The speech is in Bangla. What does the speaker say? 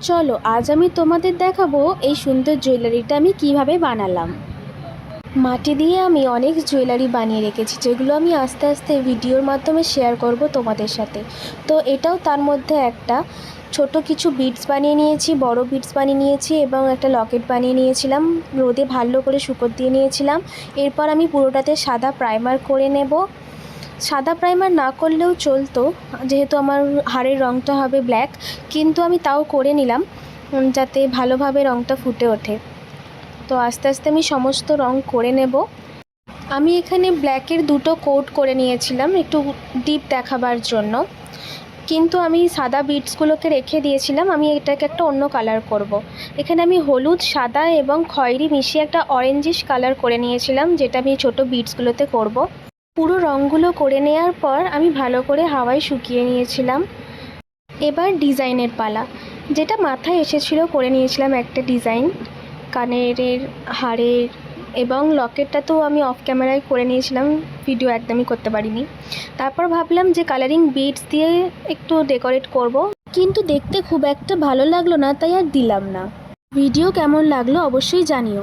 চলো আজ আমি তোমাদের দেখাবো এই সুন্দর জুয়েলারিটা আমি কিভাবে বানালাম। মাটি দিয়ে আমি অনেক জুয়েলারি বানিয়ে রেখেছি, যেগুলো আমি আস্তে আস্তে ভিডিওর মাধ্যমে শেয়ার করব তোমাদের সাথে। তো এটাও তার মধ্যে একটা। ছোট কিছু বিডস বানিয়ে নিয়েছি, বড় বিডস বানিয়ে নিয়েছি এবং একটা লকেট বানিয়ে নিয়েছিলাম। রোদে ভালো করে শুকোতে দিয়ে নিয়েছিলাম। এরপর আমি পুরোটাতে সাদা প্রাইমার করে নেব। সাদা প্রাইমার না করলেও চলতো, যেহেতু আমার হাড়ের রঙটা হবে ব্ল্যাক, কিন্তু আমি তাও করে নিলাম যাতে ভালোভাবে রঙটা ফুটে ওঠে। তো আস্তে আস্তে আমি সমস্ত রঙ করে নেব। আমি এখানে ব্ল্যাকের দুটো কোট করে নিয়েছিলাম একটু ডিপ দেখাবার জন্য, কিন্তু আমি সাদা বিটসগুলোকে রেখে দিয়েছিলাম। আমি এটাকে একটা অন্য কালার করব। এখানে আমি হলুদ, সাদা এবং খয়েরি মিশিয়ে একটা অরেঞ্জিশ কালার করে নিয়েছিলাম, যেটা আমি ছোটো বিটসগুলোতে করব। পুরো রঙগুলো করে নেওয়ার পর আমি ভালো করে হাওয়ায় শুকিয়ে নিয়েছিলাম। এবার ডিজাইনের পালা। যেটা মাথায় এসেছিলো করে নিয়েছিলাম একটা ডিজাইন, কানের, হাড়ের এবং লকেটটা তো আমি অফ ক্যামেরায় করে নিয়েছিলাম, ভিডিও একদমই করতে পারিনি। তারপর ভাবলাম যে কালারিং বিডস দিয়ে একটু ডেকোরেট করব, কিন্তু দেখতে খুব একটা ভালো লাগলো না, তাই আর দিলাম না। ভিডিও কেমন লাগলো অবশ্যই জানিও।